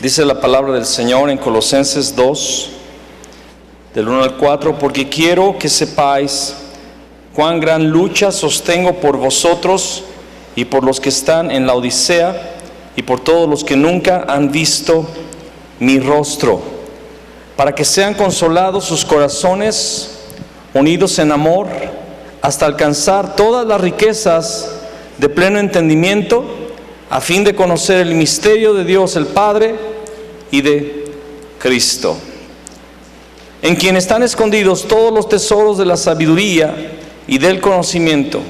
Dice la palabra del Señor en Colosenses 2, del 1 al 4, porque quiero que sepáis cuán gran lucha sostengo por vosotros y por los que están en la Odisea y por todos los que nunca han visto mi rostro, para que sean consolados sus corazones, unidos en amor, hasta alcanzar todas las riquezas de pleno entendimiento, a fin de conocer el misterio de Dios el Padre y de Cristo, en quien están escondidos todos los tesoros de la sabiduría y del conocimiento.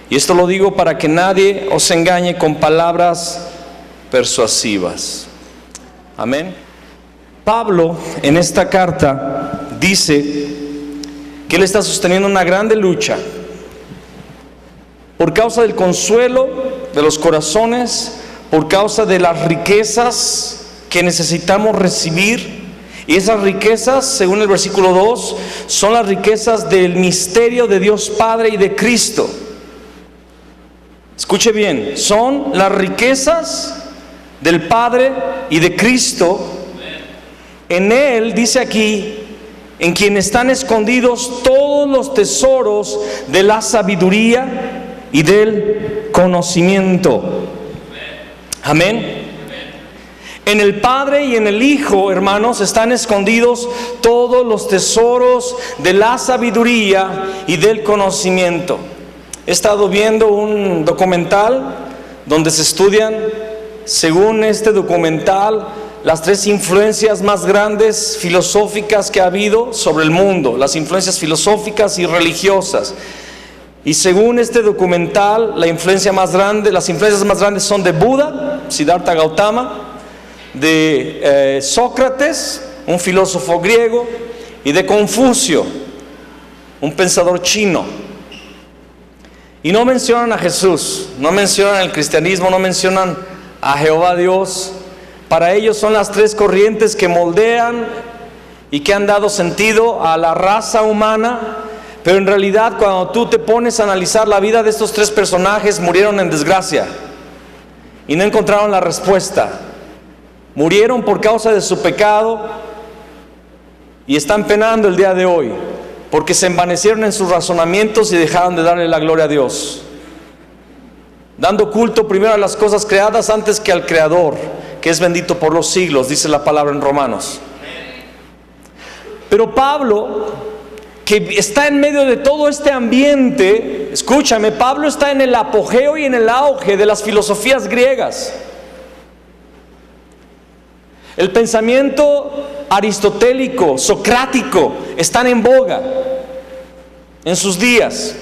Y esto lo digo para que nadie os engañe con palabras persuasivas. Amén. Pablo en esta carta dice que él está sosteniendo una grande lucha por causa del consuelo de los corazones, por causa de las riquezas que necesitamos recibir. Y esas riquezas, según el versículo 2, son las riquezas del misterio de Dios Padre y de Cristo. Escuche bien, son las riquezas del Padre y de Cristo. En Él, dice aquí, en quien están escondidos todos los tesoros de la sabiduría y del conocimiento. Amén. En el Padre y en el Hijo, hermanos, están escondidos todos los tesoros de la sabiduría y del conocimiento. He estado viendo un documental donde se estudian, según este documental, las 3 influencias más grandes filosóficas que ha habido sobre el mundo, las influencias filosóficas y religiosas. Y según este documental, las influencias más grandes son de Buda, Siddhartha Gautama, de Sócrates, un filósofo griego, y de Confucio, un pensador chino. Y no mencionan a Jesús, no mencionan el cristianismo, no mencionan a Jehová Dios. Para ellos son las 3 corrientes que moldean y que han dado sentido a la raza humana. Pero en realidad, cuando tú te pones a analizar la vida de estos 3 personajes, murieron en desgracia y no encontraron la respuesta. Murieron por causa de su pecado y están penando el día de hoy porque se envanecieron en sus razonamientos y dejaron de darle la gloria a Dios, dando culto primero a las cosas creadas antes que al Creador, que es bendito por los siglos, dice la palabra en Romanos. Pero Pablo, que está en medio de todo este ambiente, escúchame, Pablo está en el apogeo y en el auge de las filosofías griegas. El pensamiento aristotélico, socrático, están en boga en sus días.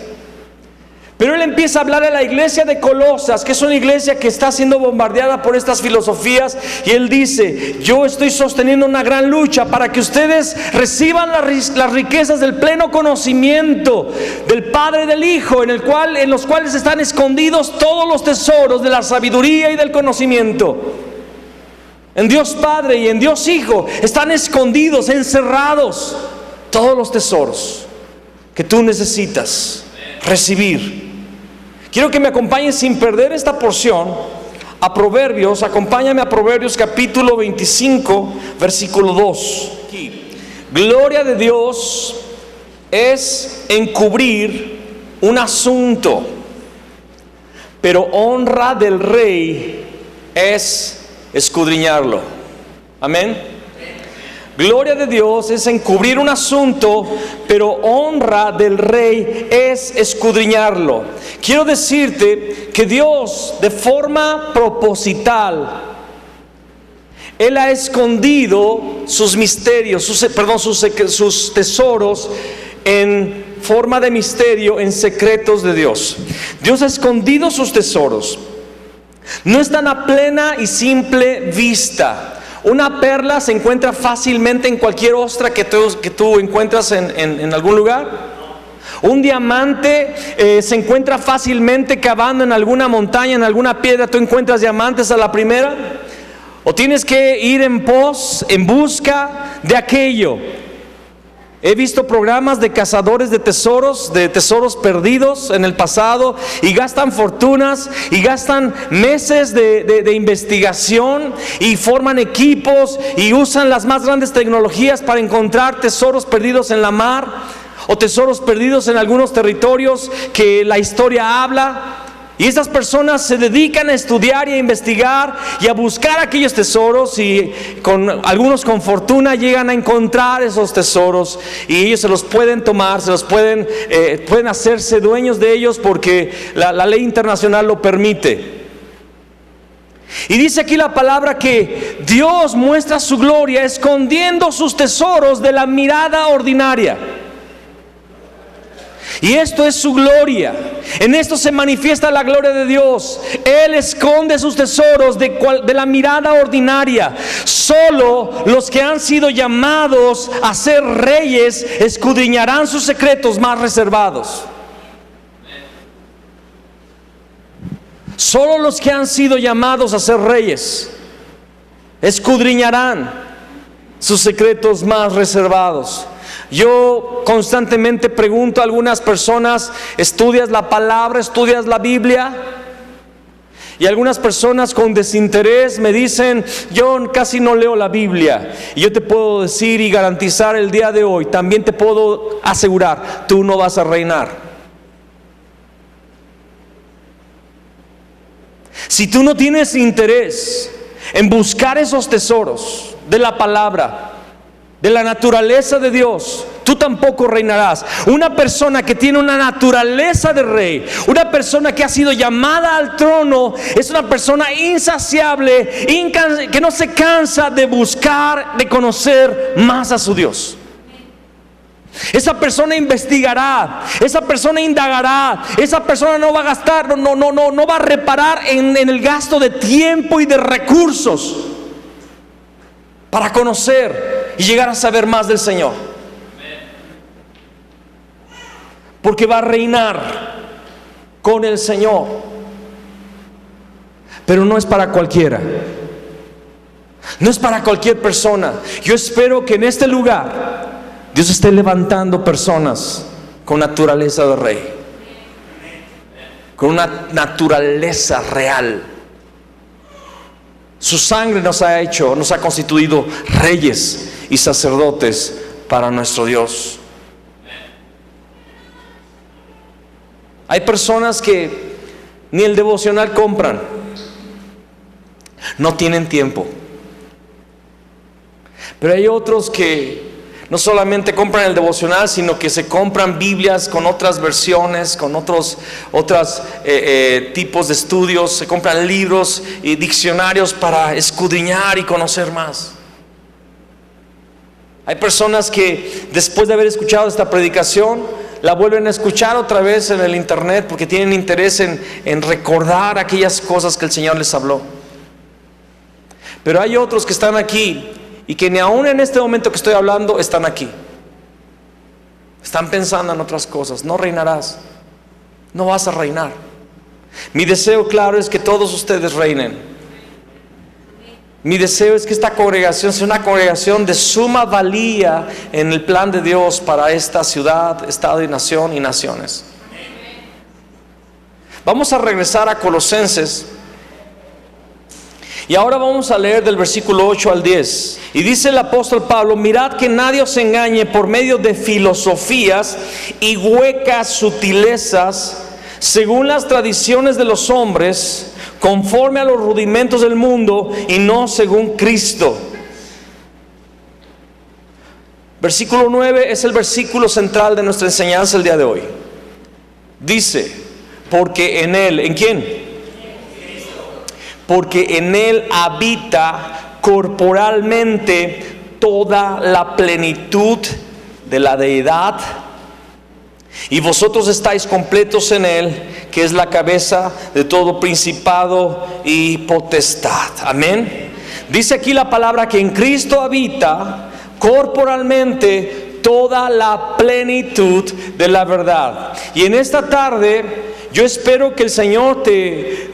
Pero él empieza a hablar a la iglesia de Colosas, que es una iglesia que está siendo bombardeada por estas filosofías, y él dice: yo estoy sosteniendo una gran lucha para que ustedes reciban las riquezas del pleno conocimiento del Padre y del Hijo, en los cuales están escondidos todos los tesoros de la sabiduría y del conocimiento. En Dios Padre y en Dios Hijo están escondidos, encerrados todos los tesoros que tú necesitas recibir. Quiero que me acompañes sin perder esta porción a Proverbios. Acompáñame a Proverbios capítulo 25, versículo 2. Gloria de Dios es encubrir un asunto, pero honra del rey es escudriñarlo. Amén. Gloria de Dios es encubrir un asunto, pero honra del rey es escudriñarlo. Quiero decirte que Dios, de forma proposital, Él ha escondido sus misterios, sus tesoros en forma de misterio, en secretos de Dios. Dios ha escondido sus tesoros. No están a plena y simple vista. Una perla se encuentra fácilmente en cualquier ostra que tú encuentras en algún lugar. Un diamante se encuentra fácilmente cavando en alguna montaña, en alguna piedra. ¿Tú encuentras diamantes a la primera? ¿O tienes que ir en busca de aquello? He visto programas de cazadores de tesoros perdidos en el pasado, y gastan fortunas y gastan meses de investigación, y forman equipos y usan las más grandes tecnologías para encontrar tesoros perdidos en la mar o tesoros perdidos en algunos territorios que la historia habla. Y estas personas se dedican a estudiar y a investigar y a buscar aquellos tesoros, y algunos con fortuna llegan a encontrar esos tesoros, y ellos se los pueden tomar, pueden hacerse dueños de ellos porque la ley internacional lo permite. Y dice aquí la palabra que Dios muestra su gloria escondiendo sus tesoros de la mirada ordinaria. Y esto es su gloria. En esto se manifiesta la gloria de Dios. Él esconde sus tesoros de la mirada ordinaria. Solo los que han sido llamados a ser reyes escudriñarán sus secretos más reservados. Solo los que han sido llamados a ser reyes escudriñarán sus secretos más reservados. Yo constantemente pregunto a algunas personas: ¿estudias la palabra? ¿Estudias la Biblia? Y algunas personas con desinterés me dicen: yo casi no leo la Biblia. Y yo te puedo decir y garantizar el día de hoy, también te puedo asegurar, tú no vas a reinar. Si tú no tienes interés en buscar esos tesoros de la palabra, de la naturaleza de Dios, tú tampoco reinarás. Una persona que tiene una naturaleza de rey, una persona que ha sido llamada al trono, es una persona insaciable, que no se cansa de buscar, de conocer más a su Dios. Esa persona investigará, esa persona indagará, esa persona no va a gastar, no va a reparar en el gasto de tiempo y de recursos para conocer y llegar a saber más del Señor. Porque va a reinar con el Señor. Pero no es para cualquiera. No es para cualquier persona. Yo espero que en este lugar Dios esté levantando personas con naturaleza de rey, con una naturaleza real. Su sangre nos ha constituido reyes y sacerdotes para nuestro Dios. Hay personas que ni el devocional compran, no tienen tiempo. Pero hay otros que no solamente compran el devocional, sino que se compran Biblias con otras versiones, con otros tipos de estudios. Se compran libros y diccionarios para escudriñar y conocer más. Hay personas que después de haber escuchado esta predicación, la vuelven a escuchar otra vez en el internet porque tienen interés en recordar aquellas cosas que el Señor les habló. Pero hay otros que están aquí y que ni aún en este momento que estoy hablando están aquí. Están pensando en otras cosas. No reinarás. No vas a reinar. Mi deseo, claro, es que todos ustedes reinen. Mi deseo es que esta congregación sea una congregación de suma valía en el plan de Dios para esta ciudad, estado y nación y naciones. Vamos a regresar a Colosenses. Y ahora vamos a leer del versículo 8 al 10. Y dice el apóstol Pablo: mirad que nadie os engañe por medio de filosofías y huecas sutilezas, según las tradiciones de los hombres, conforme a los rudimentos del mundo y no según Cristo. Versículo 9 es el versículo central de nuestra enseñanza el día de hoy. Dice: porque en Él, ¿en quién? Porque en Él habita corporalmente toda la plenitud de la deidad, y vosotros estáis completos en Él, que es la cabeza de todo principado y potestad. Amén. Dice aquí la palabra que en Cristo habita corporalmente toda la plenitud de la verdad. Y en esta tarde yo espero que el Señor te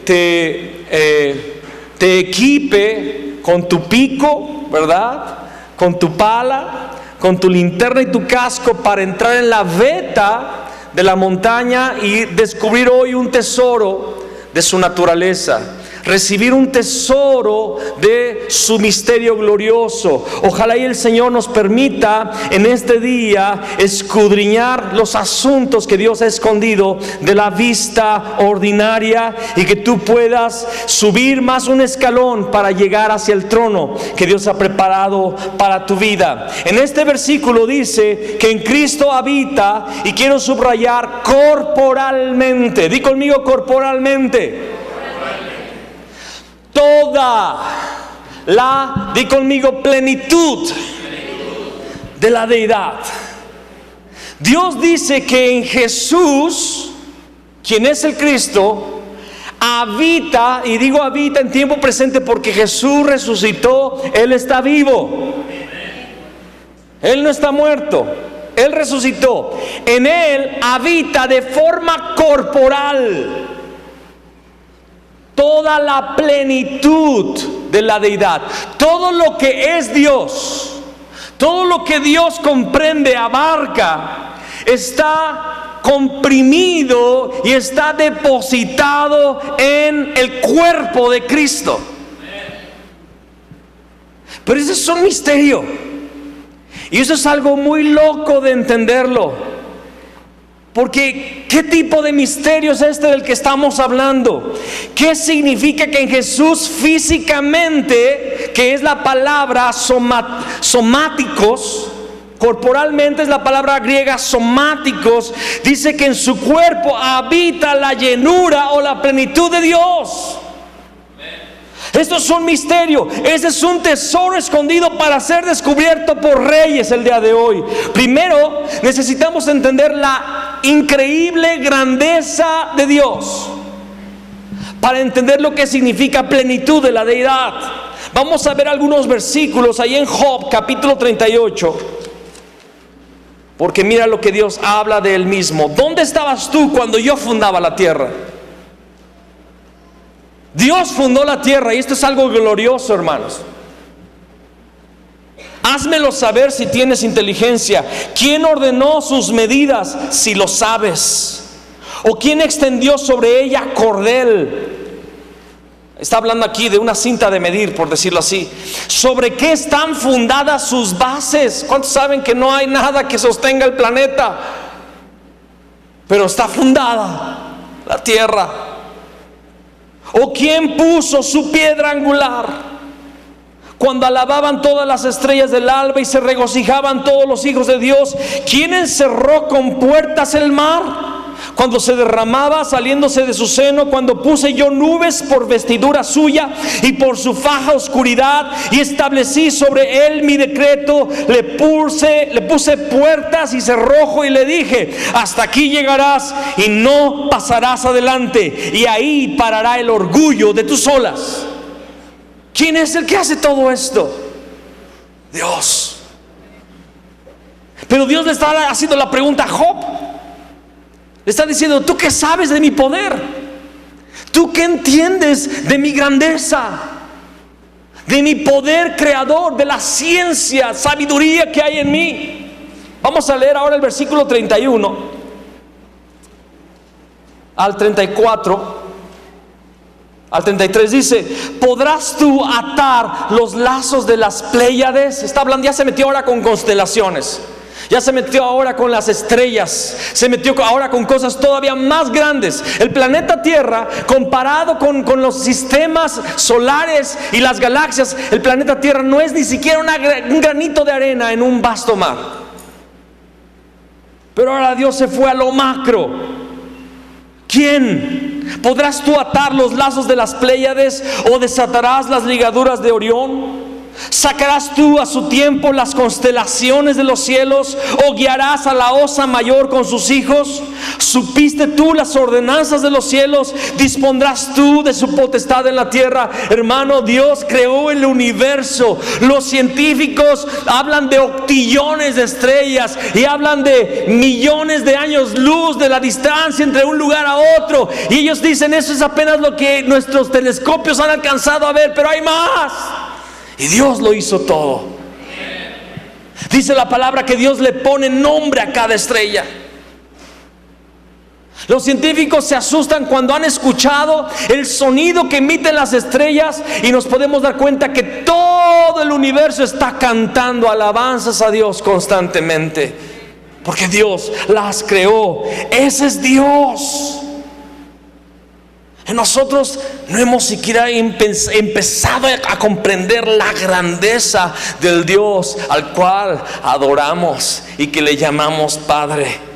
equipe con tu pico, ¿verdad? Con tu pala, con tu linterna y tu casco para entrar en la veta de la montaña y descubrir hoy un tesoro de su naturaleza, recibir un tesoro de su misterio glorioso. Ojalá y el Señor nos permita en este día escudriñar los asuntos que Dios ha escondido de la vista ordinaria, y que tú puedas subir más un escalón para llegar hacia el trono que Dios ha preparado para tu vida. En este versículo dice que en Cristo habita, y quiero subrayar, corporalmente. Di conmigo, corporalmente. Toda la, di conmigo, plenitud de la deidad. Dios dice que en Jesús, quien es el Cristo, habita, y digo habita en tiempo presente porque Jesús resucitó. Él está vivo, Él no está muerto, Él resucitó. En Él habita de forma corporal toda la plenitud de la deidad. Todo lo que es Dios, todo lo que Dios comprende, abarca, está comprimido y está depositado en el cuerpo de Cristo. Pero eso es un misterio, y eso es algo muy loco de entenderlo. Porque ¿qué tipo de misterio es este del que estamos hablando? ¿Qué significa que en Jesús físicamente, que es la palabra somáticos, corporalmente es la palabra griega somáticos, dice que en su cuerpo habita la llenura o la plenitud de Dios? Esto es un misterio. Este es un tesoro escondido para ser descubierto por reyes el día de hoy. Primero necesitamos entender la increíble grandeza de Dios para entender lo que significa plenitud de la deidad. Vamos a ver algunos versículos ahí en Job capítulo 38, porque mira lo que Dios habla de Él mismo. ¿Dónde estabas tú cuando yo fundaba la tierra? Dios fundó la tierra, y esto es algo glorioso, hermanos. Házmelo saber si tienes inteligencia. ¿Quién ordenó sus medidas, si lo sabes? ¿O quién extendió sobre ella cordel? Está hablando aquí de una cinta de medir, por decirlo así. ¿Sobre qué están fundadas sus bases? ¿Cuántos saben que no hay nada que sostenga el planeta? Pero está fundada la tierra. ¿O quién puso su piedra angular? Cuando alababan todas las estrellas del alba y se regocijaban todos los hijos de Dios. ¿Quién encerró con puertas el mar cuando se derramaba saliéndose de su seno? Cuando puse yo nubes por vestidura suya y por su faja oscuridad, y establecí sobre él mi decreto. Le puse puertas y cerrojo, y le dije: hasta aquí llegarás y no pasarás adelante, y ahí parará el orgullo de tus olas. ¿Quién es el que hace todo esto? Dios. Pero Dios le está haciendo la pregunta a Job. Le está diciendo: ¿tú qué sabes de mi poder? ¿Tú qué entiendes de mi grandeza? De mi poder creador, de la ciencia, sabiduría que hay en mí. Vamos a leer ahora el versículo 31 al 34. Al 33 dice: ¿podrás tú atar los lazos de las Pléyades? Está hablando, ya se metió ahora con constelaciones, ya se metió ahora con las estrellas, se metió ahora con cosas todavía más grandes. El planeta Tierra, comparado con los sistemas solares y las galaxias, el planeta Tierra no es ni siquiera un granito de arena en un vasto mar. Pero ahora Dios se fue a lo macro. ¿Quién? ¿Podrás tú atar los lazos de las Pléyades, o desatarás las ligaduras de Orión? ¿Sacarás tú a su tiempo las constelaciones de los cielos, o guiarás a la osa mayor con sus hijos? ¿Supiste tú las ordenanzas de los cielos? ¿Dispondrás tú de su potestad en la tierra? Hermano, Dios creó el universo. Los científicos hablan de octillones de estrellas y hablan de millones de años luz de la distancia entre un lugar a otro, y ellos dicen: eso es apenas lo que nuestros telescopios han alcanzado a ver, pero hay más. Y Dios lo hizo todo. Dice la palabra que Dios le pone nombre a cada estrella. Los científicos se asustan cuando han escuchado el sonido que emiten las estrellas, y nos podemos dar cuenta que todo el universo está cantando alabanzas a Dios constantemente, porque Dios las creó. Ese es Dios. Nosotros no hemos siquiera empezado a comprender la grandeza del Dios al cual adoramos y que le llamamos Padre.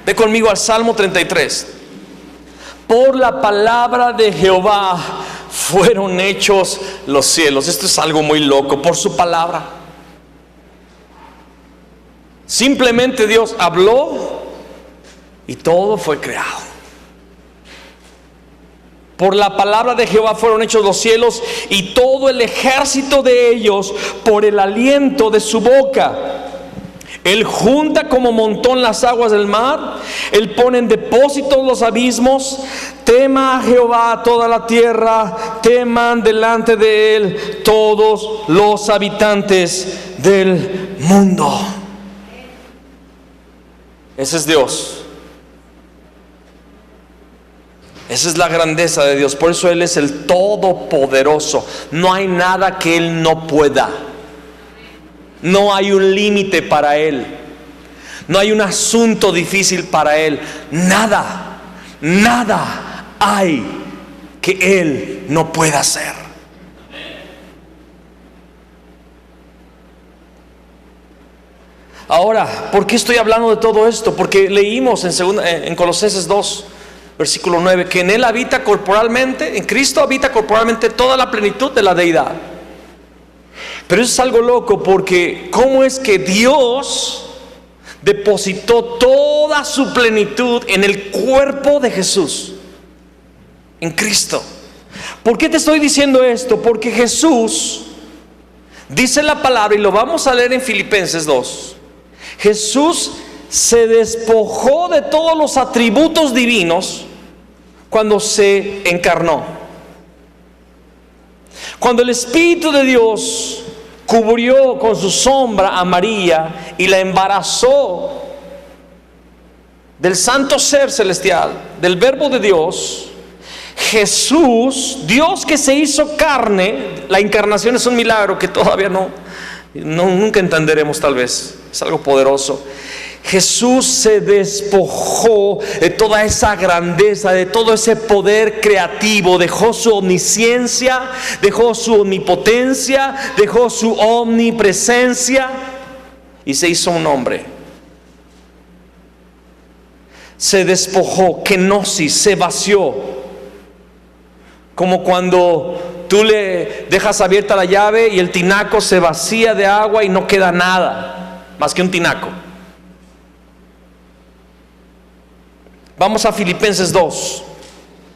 Ve conmigo al Salmo 33. Por la palabra de Jehová fueron hechos los cielos. Esto es algo muy loco. Por su palabra. Simplemente Dios habló y todo fue creado. Por la palabra de Jehová fueron hechos los cielos y todo el ejército de ellos por el aliento de su boca. Él junta como montón las aguas del mar. Él pone en depósito los abismos. Tema a Jehová toda la tierra. Teman delante de Él todos los habitantes del mundo. Ese es Dios. Esa es la grandeza de Dios. Por eso Él es el Todopoderoso. No hay nada que Él no pueda. No hay un límite para Él. No hay un asunto difícil para Él. Nada hay que Él no pueda hacer. Ahora, ¿por qué estoy hablando de todo esto? Porque leímos en Colosenses 2, versículo 9, que en Él habita corporalmente, en Cristo habita corporalmente toda la plenitud de la deidad. Pero eso es algo loco, porque ¿cómo es que Dios depositó toda su plenitud en el cuerpo de Jesús, en Cristo? ¿Por qué te estoy diciendo esto? Porque Jesús, dice la palabra, y lo vamos a leer en Filipenses 2, Jesús se despojó de todos los atributos divinos cuando se encarnó. Cuando el Espíritu de Dios cubrió con su sombra a María y la embarazó del santo ser celestial, del Verbo de Dios, Jesús, Dios que se hizo carne. La encarnación es un milagro que todavía nunca entenderemos, tal vez. Es algo poderoso. Jesús se despojó de toda esa grandeza, de todo ese poder creativo. Dejó su omnisciencia, dejó su omnipotencia, dejó su omnipresencia y se hizo un hombre. Se despojó, kenosis, se vació. Como cuando tú le dejas abierta la llave y el tinaco se vacía de agua y no queda nada más que un tinaco. Vamos a Filipenses 2.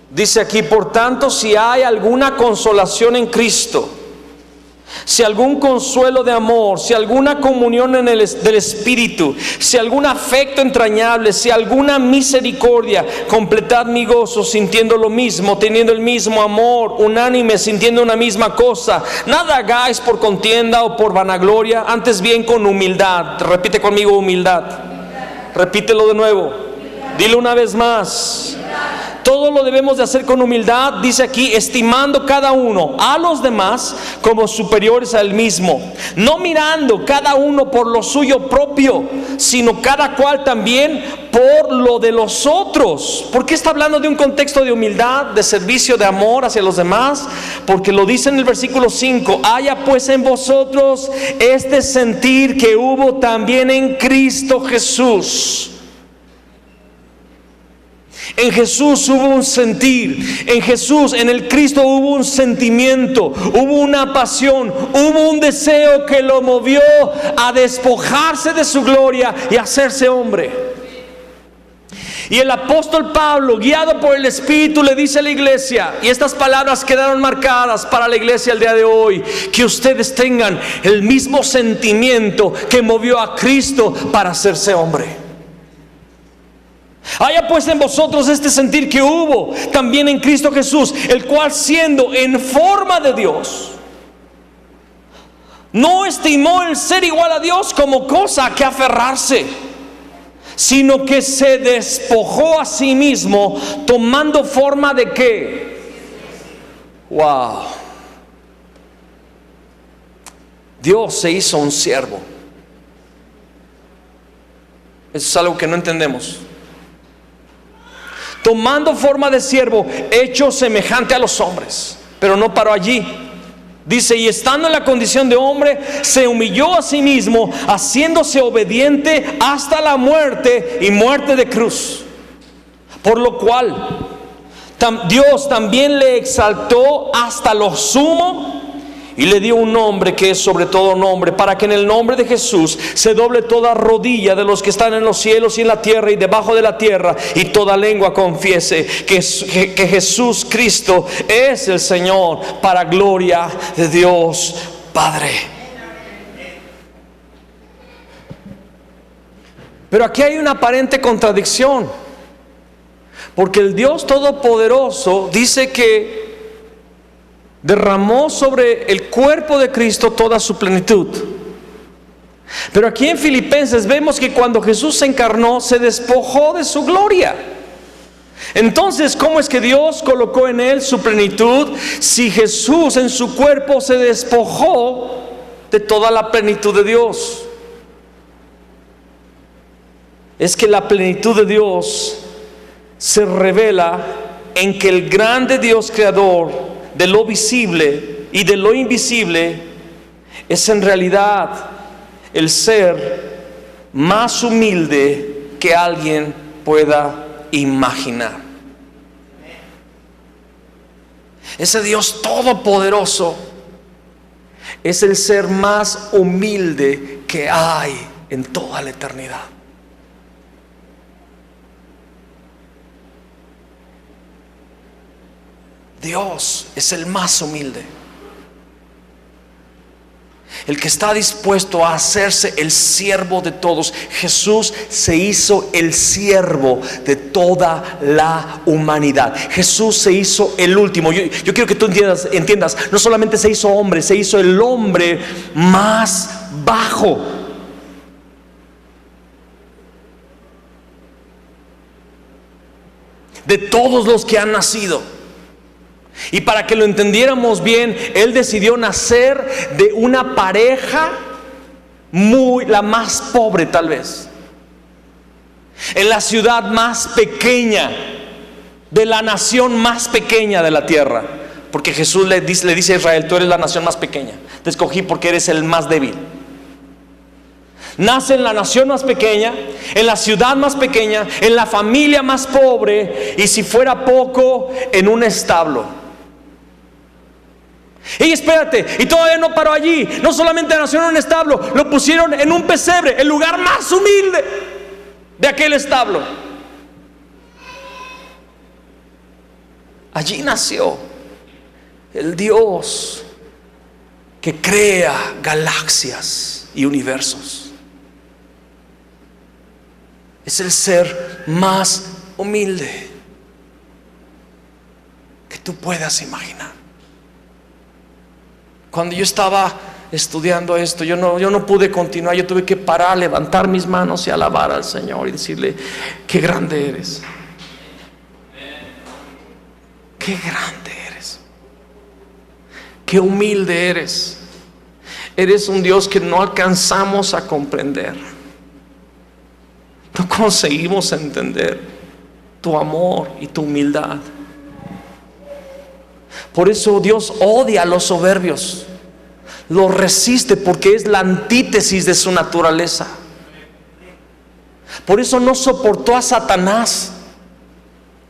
Dice aquí: por tanto, si hay alguna consolación en Cristo, si algún consuelo de amor, si alguna comunión del Espíritu, si algún afecto entrañable, si alguna misericordia, completad mi gozo sintiendo lo mismo, teniendo el mismo amor, unánime, sintiendo una misma cosa. Nada hagáis por contienda o por vanagloria, antes bien con humildad. Repite conmigo: humildad. Repítelo de nuevo. Dilo una vez más. Todo lo debemos de hacer con humildad, dice aquí, estimando cada uno a los demás como superiores a él mismo, no mirando cada uno por lo suyo propio, sino cada cual también por lo de los otros. ¿Por qué está hablando de un contexto de humildad, de servicio, de amor hacia los demás? Porque lo dice en el versículo 5: haya pues en vosotros este sentir que hubo también en Cristo Jesús. En Jesús hubo un sentir, en Jesús, en el Cristo hubo un sentimiento, hubo una pasión, hubo un deseo que lo movió a despojarse de su gloria y hacerse hombre. Y el apóstol Pablo, guiado por el Espíritu, le dice a la iglesia, y estas palabras quedaron marcadas para la iglesia el día de hoy: que ustedes tengan el mismo sentimiento que movió a Cristo para hacerse hombre. Haya pues en vosotros este sentir que hubo también en Cristo Jesús, el cual, siendo en forma de Dios, No estimó el ser igual a Dios como cosa a que aferrarse, sino que se despojó a sí mismo, tomando forma de ¿qué? Wow. Dios se hizo un siervo. Eso es algo que no entendemos. Tomando forma de siervo, hecho semejante a los hombres. Pero no paró allí. Dice, y estando en la condición de hombre, se humilló a sí mismo, haciéndose obediente hasta la muerte, y muerte de cruz. Por lo cual Dios también le exaltó hasta lo sumo y le dio un nombre que es sobre todo nombre, para que en el nombre de Jesús se doble toda rodilla de los que están en los cielos y en la tierra y debajo de la tierra, y toda lengua confiese que Jesús Cristo es el Señor, para gloria de Dios Padre. Pero aquí hay una aparente contradicción, porque el Dios Todopoderoso dice que derramó sobre el cuerpo de Cristo toda su plenitud. Pero aquí en Filipenses vemos que cuando Jesús se encarnó, se despojó de su gloria. Entonces, ¿cómo es que Dios colocó en él su plenitud si Jesús en su cuerpo se despojó de toda la plenitud de Dios? Es que la plenitud de Dios se revela en que el grande Dios creador de lo visible y de lo invisible es en realidad el ser más humilde que alguien pueda imaginar. Ese Dios todopoderoso es el ser más humilde que hay en toda la eternidad. Dios es el más humilde, el que está dispuesto a hacerse el siervo de todos. Jesús se hizo el siervo de toda la humanidad. Jesús se hizo el último. Yo quiero que tú entiendas, no solamente se hizo hombre, se hizo el hombre más bajo. De todos los que han nacido. Y para que lo entendiéramos bien, Él decidió nacer de una pareja la más pobre tal vez, en la ciudad más pequeña, de la nación más pequeña de la tierra. Porque Jesús le dice a Israel: tú eres la nación más pequeña, te escogí porque eres el más débil. Nace en la nación más pequeña, en la ciudad más pequeña, en la familia más pobre, y si fuera poco, en un establo. Y espérate, y todavía no paró allí. No solamente nació en un establo, lo pusieron en un pesebre, el lugar más humilde de aquel establo. Allí nació el Dios que crea galaxias y universos. Es el ser más humilde que tú puedas imaginar. Cuando yo estaba estudiando esto, yo no pude continuar. Yo tuve que parar, levantar mis manos y alabar al Señor y decirle: qué grande eres, qué grande eres, qué humilde eres. Eres un Dios que no alcanzamos a comprender. No conseguimos entender tu amor y tu humildad. Por eso Dios odia a los soberbios, los resiste, porque es la antítesis de su naturaleza. Por eso no soportó a Satanás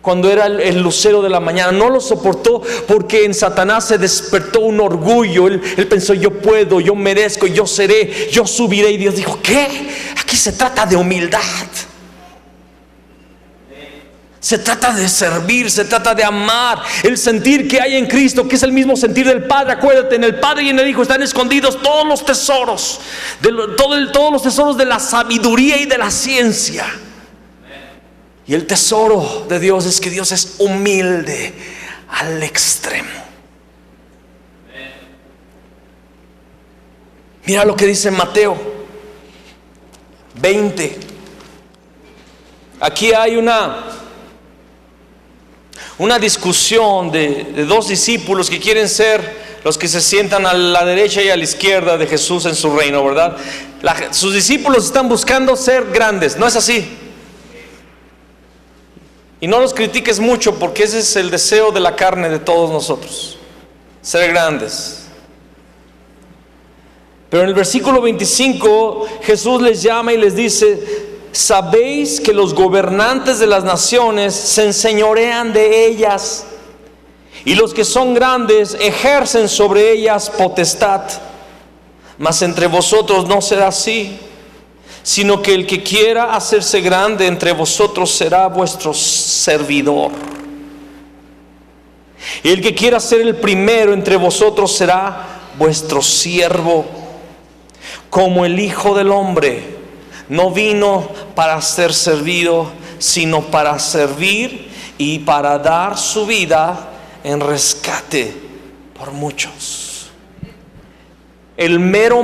cuando era el lucero de la mañana. No lo soportó porque en Satanás se despertó un orgullo. Él pensó: yo puedo, yo merezco, yo seré, yo subiré. Y Dios dijo: ¿qué? Aquí se trata de humildad. Se trata de servir, se trata de amar. El sentir que hay en Cristo, que es el mismo sentir del Padre. Acuérdate, en el Padre y en el Hijo están escondidos todos los tesoros, todos los tesoros de la sabiduría y de la ciencia. Y el tesoro de Dios es que Dios es humilde al extremo. Mira lo que dice Mateo 20. Aquí hay una discusión de dos discípulos que quieren ser los que se sientan a la derecha y a la izquierda de Jesús en su reino, ¿verdad? Sus discípulos están buscando ser grandes, ¿no es así? Y no los critiques mucho, porque ese es el deseo de la carne de todos nosotros, ser grandes. Pero en el versículo 25 Jesús les llama y les dice: sabéis que los gobernantes de las naciones se enseñorean de ellas, y los que son grandes ejercen sobre ellas potestad. Mas entre vosotros no será así, sino que el que quiera hacerse grande entre vosotros será vuestro servidor. Y el que quiera ser el primero entre vosotros será vuestro siervo. Como el Hijo del Hombre no vino para ser servido, sino para servir y para dar su vida en rescate por muchos. El mero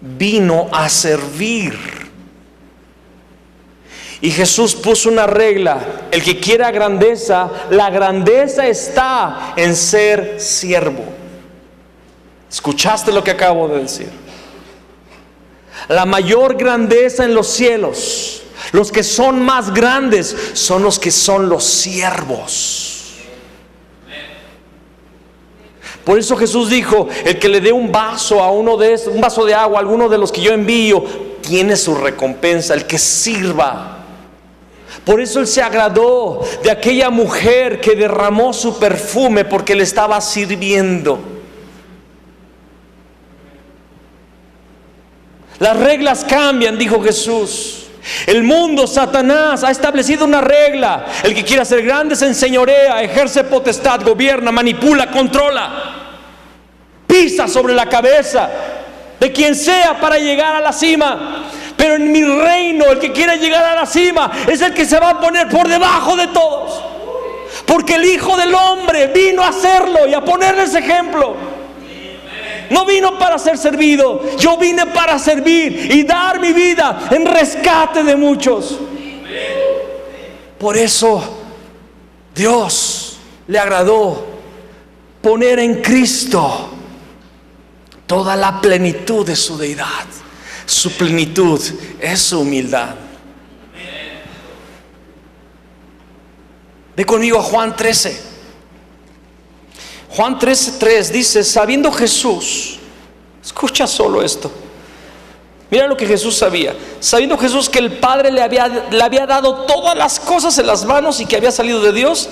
vino a servir. Y Jesús puso una regla: el que quiera grandeza, la grandeza está en ser siervo. ¿Escuchaste lo que acabo de decir? La mayor grandeza en los cielos, los que son más grandes, son los que son los siervos. Por eso Jesús dijo: el que le dé un vaso a uno de esos, un vaso de agua a alguno de los que yo envío, tiene su recompensa. El que sirva. Por eso Él se agradó de aquella mujer que derramó su perfume, porque le estaba sirviendo. Las reglas cambian, dijo Jesús. El mundo, Satanás, ha establecido una regla: el que quiera ser grande se enseñorea, ejerce potestad, gobierna, manipula, controla, pisa sobre la cabeza de quien sea para llegar a la cima. Pero en mi reino, el que quiera llegar a la cima es el que se va a poner por debajo de todos, porque el Hijo del Hombre vino a hacerlo y a ponerles ejemplo. No vino para ser servido, yo vine para servir y dar mi vida en rescate de muchos. Por eso Dios le agradó poner en Cristo toda la plenitud de su deidad. Su plenitud es su humildad. Ve conmigo a Juan 13. Juan 13:3 dice: sabiendo Jesús, escucha solo esto, mira lo que Jesús sabía. Sabiendo Jesús que el Padre le había dado todas las cosas en las manos y que había salido de Dios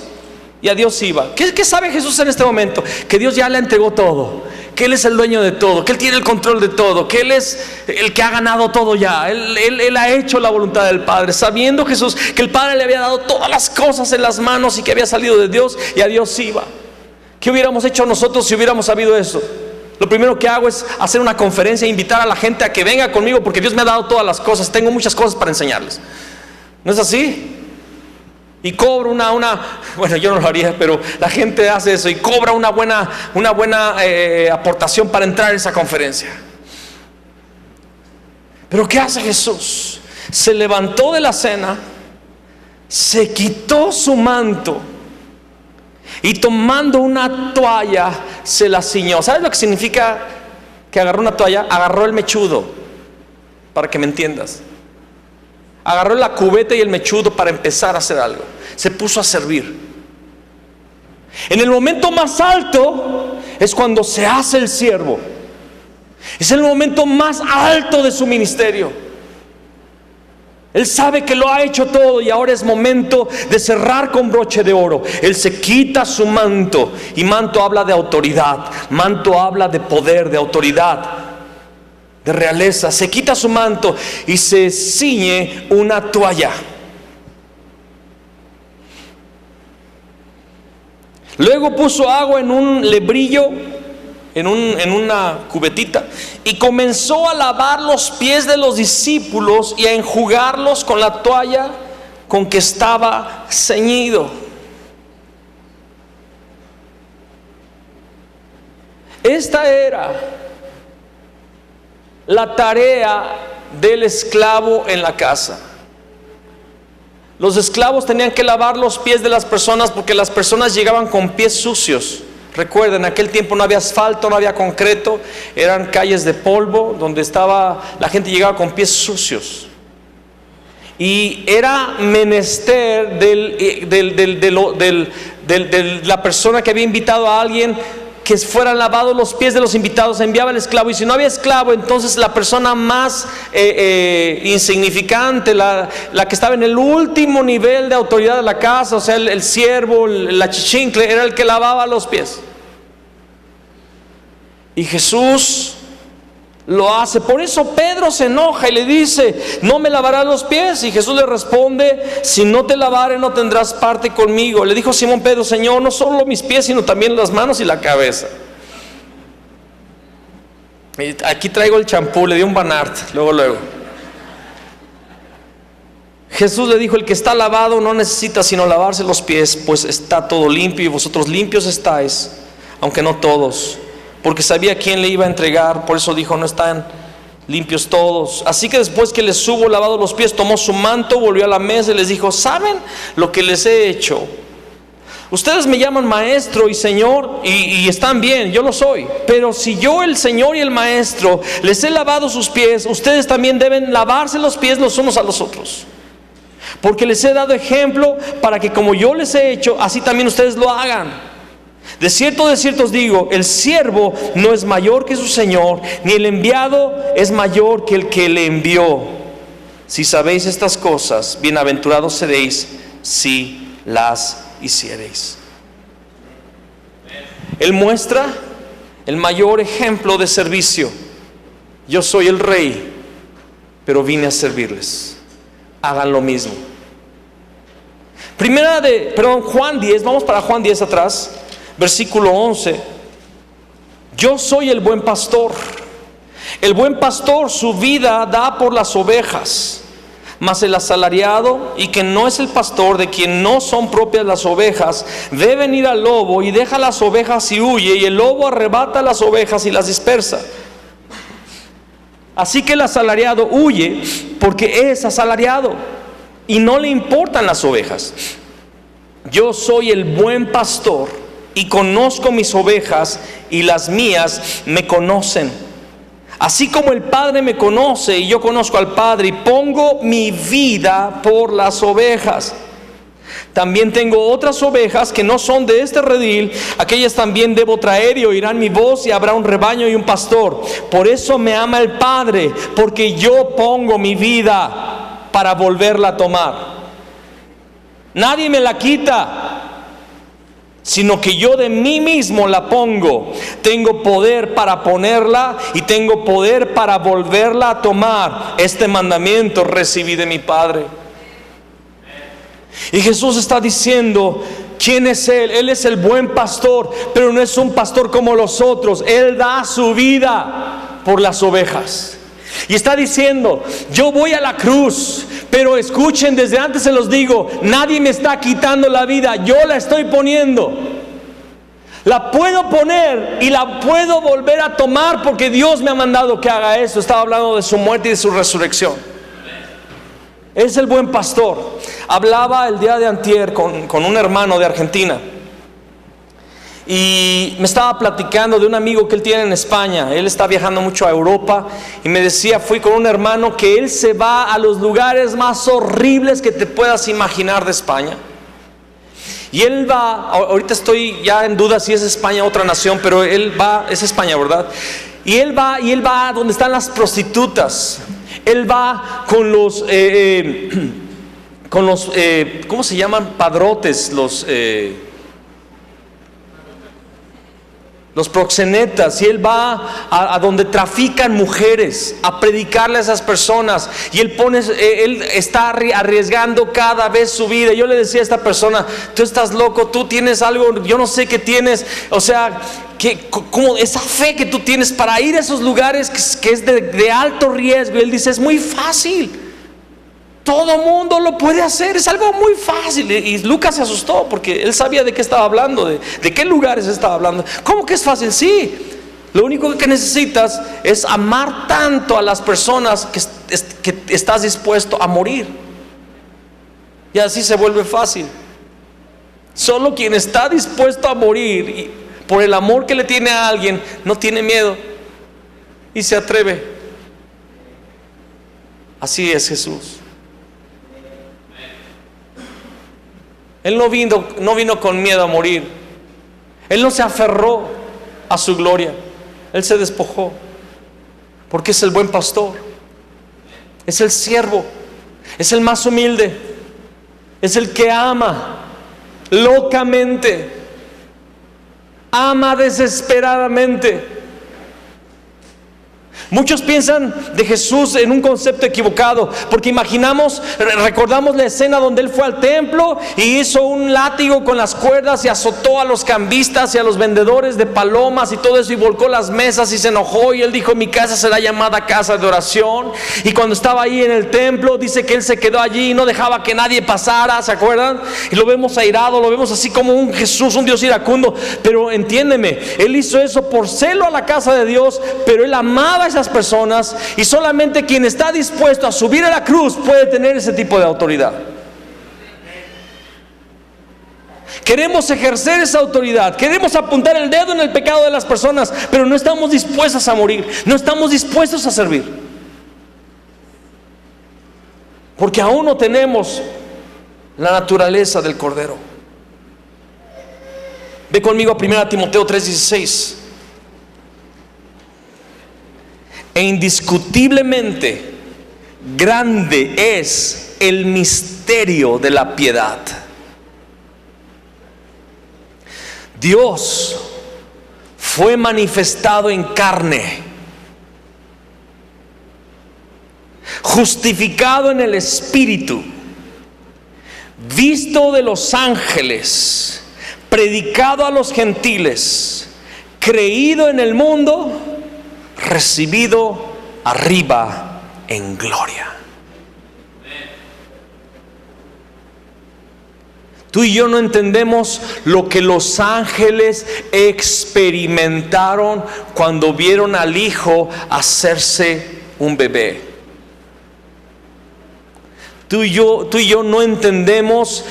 y a Dios iba. ¿Qué sabe Jesús en este momento? Que Dios ya le entregó todo, que Él es el dueño de todo, que Él tiene el control de todo, que Él es el que ha ganado todo ya. Él ha hecho la voluntad del Padre. Sabiendo Jesús que el Padre le había dado todas las cosas en las manos y que había salido de Dios y a Dios iba. ¿Qué hubiéramos hecho nosotros si hubiéramos sabido eso? Lo primero que hago es hacer una conferencia e invitar a la gente a que venga conmigo, porque Dios me ha dado todas las cosas, tengo muchas cosas para enseñarles. ¿No es así? Y cobro bueno, yo no lo haría, pero la gente hace eso y cobra una buena aportación para entrar en esa conferencia. Pero ¿qué hace Jesús? Se levantó de la cena, se quitó su manto y tomando una toalla se la ciñó. ¿Sabes lo que significa que agarró una toalla? Agarró el mechudo, para que me entiendas. Agarró la cubeta y el mechudo para empezar a hacer algo. Se puso a servir. En el momento más alto es cuando se hace el siervo. Es el momento más alto de su ministerio. Él sabe que lo ha hecho todo y ahora es momento de cerrar con broche de oro. Él se quita su manto, y manto habla de autoridad, manto habla de poder, de autoridad, de realeza. Se quita su manto y se ciñe una toalla. Luego puso agua en un lebrillo, en una cubetita, y comenzó a lavar los pies de los discípulos y a enjugarlos con la toalla con que estaba ceñido. Esta era la tarea del esclavo en la casa. Los esclavos tenían que lavar los pies de las personas porque las personas llegaban con pies sucios. Recuerden, en aquel tiempo no había asfalto, no había concreto, eran calles de polvo donde la gente llegaba con pies sucios. Y era menester de la persona que había invitado a alguien que fueran lavados los pies de los invitados. Enviaba el esclavo, y si no había esclavo, entonces la persona más insignificante, la que estaba en el último nivel de autoridad de la casa, o sea, el siervo, la chichincle, era el que lavaba los pies. Y Jesús lo hace. Por eso Pedro se enoja y le dice: ¿no me lavarás los pies? Y Jesús le responde: si no te lavare, no tendrás parte conmigo. Le dijo Simón Pedro: Señor, no solo mis pies, sino también las manos y la cabeza. Y aquí traigo el champú, le dio un Banart, luego. Jesús le dijo: el que está lavado no necesita sino lavarse los pies, pues está todo limpio, y vosotros limpios estáis, aunque no todos. Porque sabía quién le iba a entregar, por eso dijo: no están limpios todos. Así que después que les hubo lavado los pies, tomó su manto, volvió a la mesa y les dijo: ¿saben lo que les he hecho? Ustedes me llaman maestro y señor, y están bien, yo lo soy. Pero si yo, el señor y el maestro, les he lavado sus pies, ustedes también deben lavarse los pies los unos a los otros. Porque les he dado ejemplo para que como yo les he hecho, así también ustedes lo hagan. De cierto os digo, el siervo no es mayor que su señor, ni el enviado es mayor que el que le envió. Si sabéis estas cosas, bienaventurados seréis si las hiciereis. Él muestra el mayor ejemplo de servicio. Yo soy el rey, pero vine a servirles. Hagan lo mismo. Juan 10, vamos para Juan 10 atrás. Versículo 11. Yo soy el buen pastor. El buen pastor su vida da por las ovejas. Mas el asalariado, y que no es el pastor, de quien no son propias las ovejas, ve venir al lobo y deja las ovejas y huye, y el lobo arrebata las ovejas y las dispersa. Así que el asalariado huye porque es asalariado y no le importan las ovejas. Yo soy el buen pastor y conozco mis ovejas, y las mías me conocen. Así como el Padre me conoce y yo conozco al Padre, y pongo mi vida por las ovejas. También tengo otras ovejas que no son de este redil, aquellas también debo traer, y oirán mi voz, y habrá un rebaño y un pastor. Por eso me ama el Padre, porque yo pongo mi vida para volverla a tomar. Nadie me la quita, sino que yo de mí mismo la pongo. Tengo poder para ponerla y tengo poder para volverla a tomar. Este mandamiento recibí de mi Padre. Y Jesús está diciendo: ¿quién es Él? Él es el buen pastor, pero no es un pastor como los otros. Él da su vida por las ovejas. Y está diciendo: yo voy a la cruz, pero escuchen, desde antes se los digo, nadie me está quitando la vida, yo la estoy poniendo. La puedo poner y la puedo volver a tomar porque Dios me ha mandado que haga eso. Estaba hablando de su muerte y de su resurrección. Es el buen pastor. Hablaba el día de antier con un hermano de Argentina, y me estaba platicando de un amigo que él tiene en España. Él está viajando mucho a Europa, y me decía: fui con un hermano que él se va a los lugares más horribles que te puedas imaginar de España. Y él va, ahorita estoy ya en duda si es España o otra nación, pero él va, es España, ¿verdad? Y él va donde están las prostitutas. Él va con los ¿cómo se llaman? Padrotes, los proxenetas, y él va a donde trafican mujeres, a predicarle a esas personas, y él está arriesgando cada vez su vida. Yo le decía a esta persona: tú estás loco, tú tienes algo, yo no sé qué tienes, o sea, como esa fe que tú tienes para ir a esos lugares que es de alto riesgo. Y él dice: es muy fácil. Todo mundo lo puede hacer, es algo muy fácil. Y Lucas se asustó porque él sabía de qué estaba hablando, de qué lugares estaba hablando. ¿Cómo que es fácil? Sí, Lo único que necesitas es amar tanto a las personas que estás dispuesto a morir. Y así se vuelve fácil. Solo quien está dispuesto a morir y por el amor que le tiene a alguien, no tiene miedo y se atreve. Así es Jesús. Él no vino con miedo a morir. Él no se aferró a su gloria. Él se despojó, porque es el buen pastor, es el siervo, es el más humilde, es el que ama locamente, ama desesperadamente. Muchos piensan de Jesús en un concepto equivocado, porque recordamos la escena donde Él fue al templo y hizo un látigo con las cuerdas y azotó a los cambistas y a los vendedores de palomas y todo eso, y volcó las mesas y se enojó, y Él dijo: mi casa será llamada casa de oración. Y cuando estaba ahí en el templo, dice que Él se quedó allí y no dejaba que nadie pasara, ¿se acuerdan? Y lo vemos airado, lo vemos así como un Jesús, un Dios iracundo. Pero entiéndeme, Él hizo eso por celo a la casa de Dios, pero Él amaba a esas personas, y solamente quien está dispuesto a subir a la cruz puede tener ese tipo de autoridad. Queremos ejercer esa autoridad, queremos apuntar el dedo en el pecado de las personas, pero no estamos dispuestos a morir, no estamos dispuestos a servir, porque aún no tenemos la naturaleza del Cordero. Ve conmigo a 1 Timoteo 3:16. E indiscutiblemente grande es el misterio de la piedad. Dios fue manifestado en carne, justificado en el Espíritu, visto de los ángeles, predicado a los gentiles, creído en el mundo, recibido arriba en gloria. Tú y yo no entendemos lo que los ángeles experimentaron cuando vieron al Hijo hacerse un bebé. Tú y yo no entendemos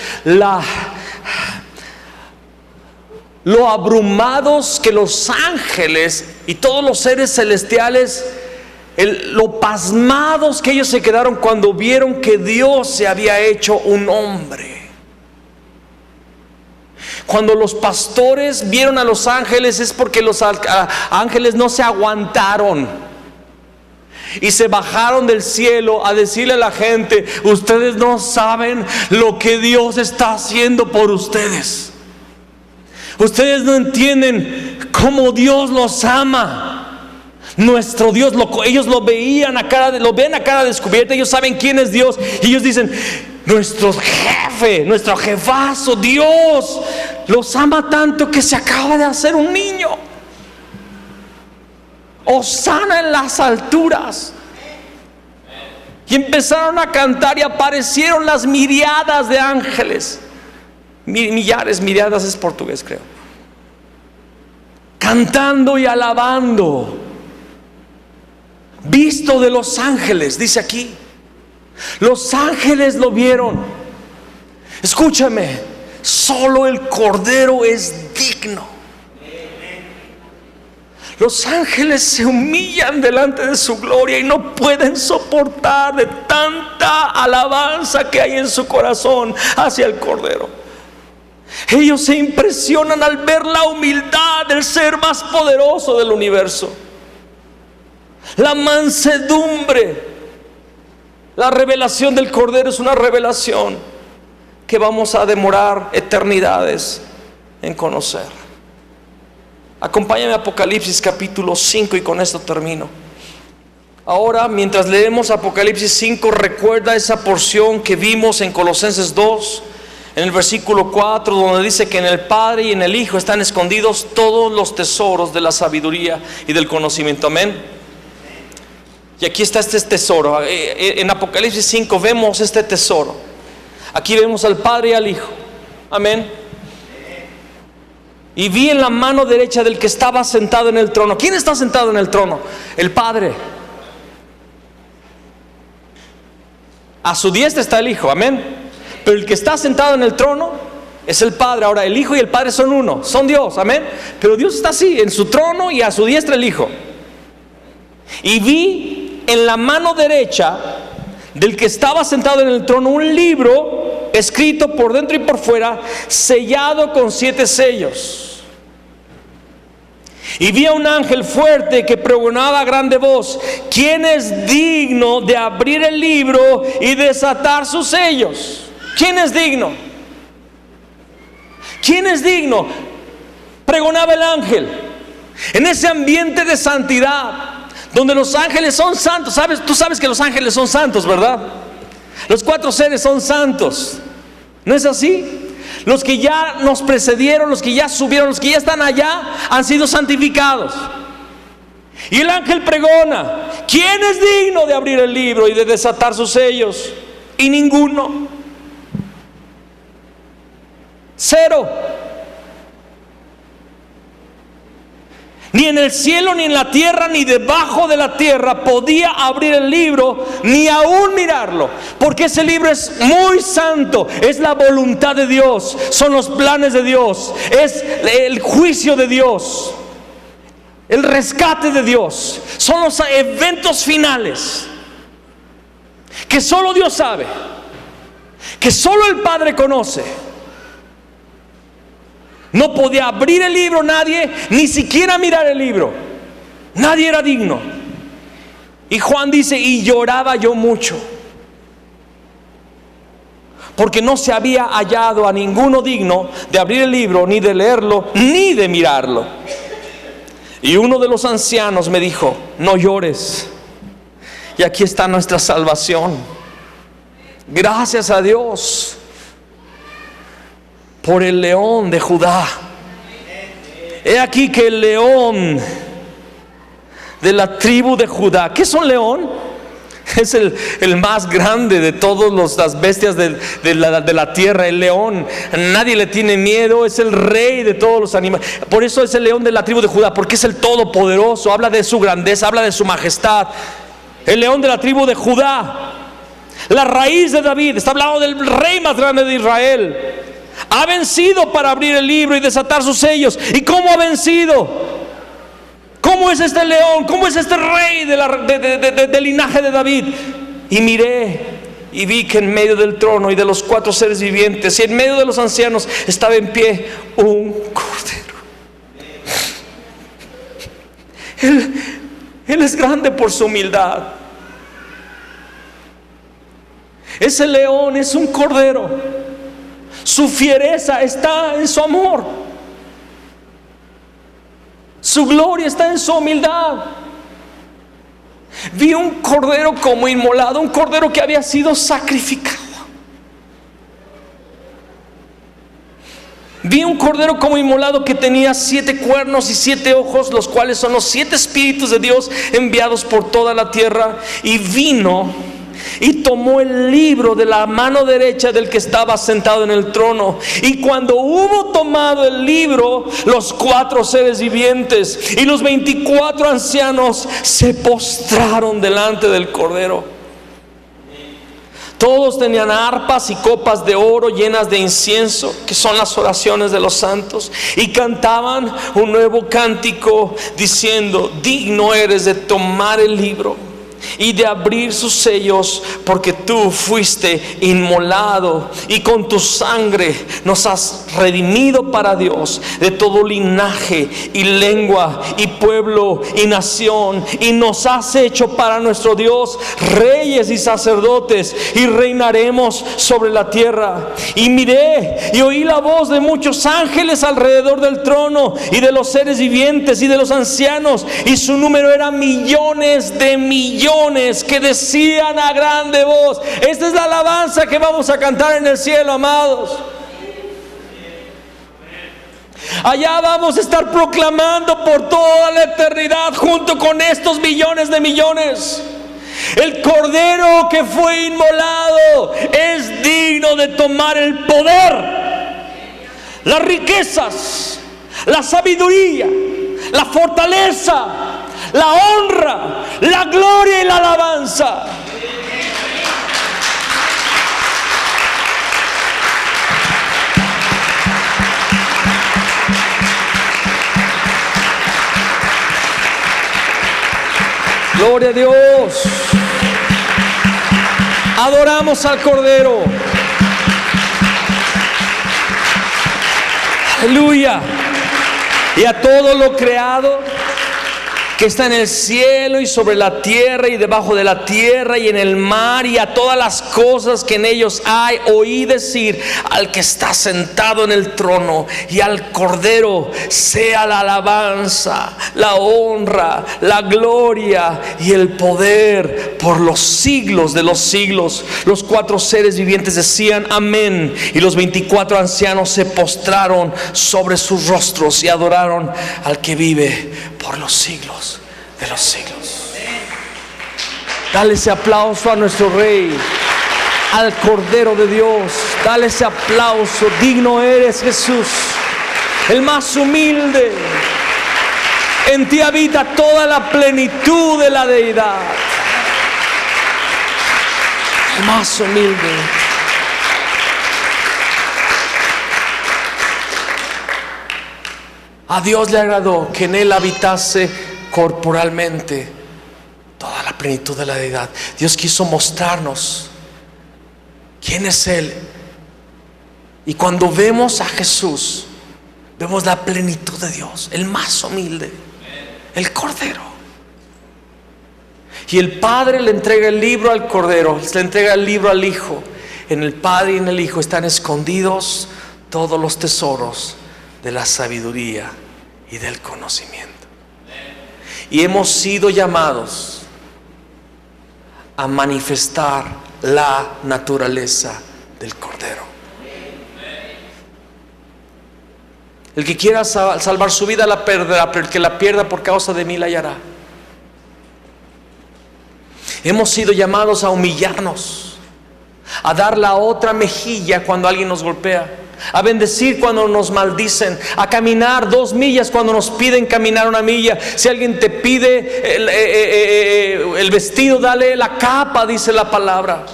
lo abrumados que los ángeles y todos los seres celestiales, lo pasmados que ellos se quedaron cuando vieron que Dios se había hecho un hombre. Cuando los pastores vieron a los ángeles, es porque los ángeles no se aguantaron y se bajaron del cielo a decirle a la gente: ustedes no saben lo que Dios está haciendo por ustedes. Ustedes no entienden cómo Dios los ama. Nuestro Dios, ellos lo ven a cara descubierta. Ellos saben quién es Dios, y ellos dicen: nuestro jefe, nuestro jefazo, Dios los ama tanto que se acaba de hacer un niño. Hosana en las alturas. Y empezaron a cantar, y aparecieron las miriadas de ángeles. Miriadas es portugués, creo. Cantando y alabando, visto de los ángeles, dice aquí. Los ángeles lo vieron. Escúchame, solo el Cordero es digno. Los ángeles se humillan delante de su gloria y no pueden soportar de tanta alabanza que hay en su corazón hacia el Cordero. Ellos se impresionan al ver la humildad del ser más poderoso del universo, la mansedumbre. La revelación del Cordero es una revelación que vamos a demorar eternidades en conocer. Acompáñame a Apocalipsis capítulo 5, y con esto termino. Ahora, mientras leemos Apocalipsis 5, recuerda esa porción que vimos en Colosenses 2, en el versículo 4, donde dice que en el Padre y en el Hijo están escondidos todos los tesoros de la sabiduría y del conocimiento. Amén. Y aquí está este tesoro. En Apocalipsis 5 vemos este tesoro. Aquí vemos al Padre y al Hijo. Amén. Y vi en la mano derecha del que estaba sentado en el trono. ¿Quién está sentado en el trono? El Padre. A su diestra está el Hijo, amén. Pero el que está sentado en el trono es el Padre. Ahora, el Hijo y el Padre son uno, son Dios, amén. Pero Dios está así, en su trono, y a su diestra el Hijo. Y vi en la mano derecha del que estaba sentado en el trono un libro escrito por dentro y por fuera, sellado con 7 sellos. Y vi a un ángel fuerte que pregonaba a grande voz: ¿quién es digno de abrir el libro y desatar sus sellos? ¿Quién es digno? ¿Quién es digno? Pregonaba el ángel. En ese ambiente de santidad, donde los ángeles son santos. Tú sabes que los ángeles son santos, ¿verdad? Los 4 seres son santos. ¿No es así? Los que ya nos precedieron, los que ya subieron, los que ya están allá, han sido santificados. Y el ángel pregona: ¿quién es digno de abrir el libro y de desatar sus sellos? Y ninguno. 0. Ni en el cielo, ni en la tierra, ni debajo de la tierra podía abrir el libro, ni aún mirarlo. Porque ese libro es muy santo. Es la voluntad de Dios. Son los planes de Dios. Es el juicio de Dios. El rescate de Dios. Son los eventos finales que solo Dios sabe, que solo el Padre conoce. No podía abrir el libro nadie, ni siquiera mirar el libro. Nadie era digno. Y Juan dice: y lloraba yo mucho, porque no se había hallado a ninguno digno de abrir el libro, ni de leerlo, ni de mirarlo. Y uno de los ancianos me dijo: no llores, y aquí está nuestra salvación. Gracias a Dios por el león de Judá. He aquí que el león de la tribu de Judá. ¿Qué es un león? Es el más grande de todas las bestias de la tierra. El león, nadie le tiene miedo. Es el rey de todos los animales. Por eso es el león de la tribu de Judá, porque es el todopoderoso. Habla de su grandeza, habla de su majestad. El león de la tribu de Judá, la raíz de David. Está hablando del rey más grande de Israel. Ha vencido para abrir el libro y desatar sus sellos. ¿Y cómo ha vencido? ¿Cómo es este león? ¿Cómo es este rey del linaje de David? Y miré y vi que en medio del trono y de los 4 seres vivientes y en medio de los ancianos estaba en pie un cordero. Él es grande por su humildad. Ese león es un cordero. Su fiereza está en su amor. Su gloria está en su humildad. Vi un cordero como inmolado, un cordero que había sido sacrificado. Vi un cordero como inmolado que tenía 7 cuernos y 7 ojos, los cuales son los 7 espíritus de Dios enviados por toda la tierra. Y vino y tomó el libro de la mano derecha del que estaba sentado en el trono. Y cuando hubo tomado el libro, los 4 seres vivientes y los 24 ancianos se postraron delante del cordero. Todos tenían arpas y copas de oro llenas de incienso, que son las oraciones de los santos, y cantaban un nuevo cántico diciendo: digno eres de tomar el libro y de abrir sus sellos, porque tú fuiste inmolado y con tu sangre nos has redimido para Dios de todo linaje y lengua y pueblo y nación, y nos has hecho para nuestro Dios reyes y sacerdotes, y reinaremos sobre la tierra. Y miré y oí la voz de muchos ángeles alrededor del trono y de los seres vivientes y de los ancianos, y su número era millones de millones, que decían a grande voz: esta es la alabanza que vamos a cantar en el cielo, amados. Allá vamos a estar proclamando por toda la eternidad junto con estos millones de millones: el cordero que fue inmolado es digno de tomar el poder, las riquezas, la sabiduría, la fortaleza, la honra, la gloria y la alabanza. Gloria a Dios. Adoramos al Cordero. Aleluya. Y a todo lo creado que está en el cielo y sobre la tierra y debajo de la tierra y en el mar, y a todas las cosas que en ellos hay, oí decir al que está sentado en el trono y al Cordero sea la alabanza, la honra, la gloria y el poder por los siglos de los siglos. Los 4 seres vivientes decían amén, y los 24 ancianos se postraron sobre sus rostros y adoraron al que vive por los siglos de los siglos. Dale ese aplauso a nuestro Rey, al Cordero de Dios. Dale ese aplauso. Digno eres, Jesús, el más humilde. En ti habita toda la plenitud de la deidad. El más humilde. A Dios le agradó que en Él habitase corporalmente toda la plenitud de la deidad. Dios quiso mostrarnos quién es Él. Y cuando vemos a Jesús, vemos la plenitud de Dios, el más humilde, el Cordero. Y el Padre le entrega el libro al Cordero, le entrega el libro al Hijo. En el Padre y en el Hijo están escondidos todos los tesoros de la sabiduría y del conocimiento. Y hemos sido llamados a manifestar la naturaleza del Cordero. El que quiera salvar su vida la perderá, pero el que la pierda por causa de mí la hallará. Hemos sido llamados a humillarnos, a dar la otra mejilla cuando alguien nos golpea, a bendecir cuando nos maldicen, a caminar 2 millas cuando nos piden caminar 1 milla. Si alguien te pide el vestido, dale la capa, dice la palabra.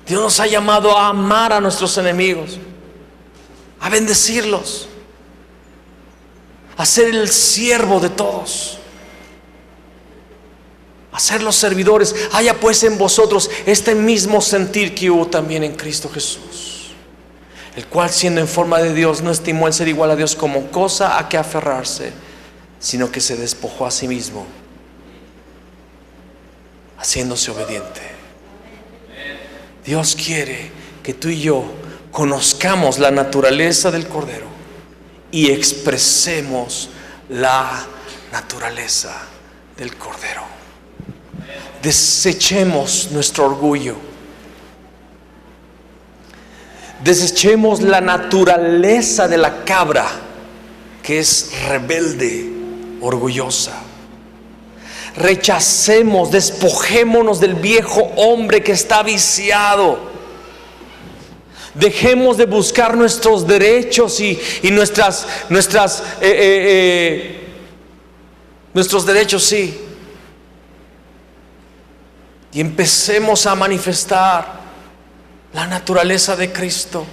Dios nos ha llamado a amar a nuestros enemigos, a bendecirlos, a ser el siervo de todos, a ser los servidores. Haya pues en vosotros este mismo sentir que hubo también en Cristo Jesús, el cual, siendo en forma de Dios, no estimó el ser igual a Dios como cosa a que aferrarse, sino que se despojó a sí mismo, haciéndose obediente. Dios quiere que tú y yo conozcamos la naturaleza del Cordero y expresemos la naturaleza del Cordero. Desechemos nuestro orgullo. Desechemos la naturaleza de la cabra, que es rebelde, orgullosa. Rechacemos, despojémonos del viejo hombre que está viciado. Dejemos de buscar nuestros derechos y nuestros derechos, sí. Y empecemos a manifestar la naturaleza de Cristo.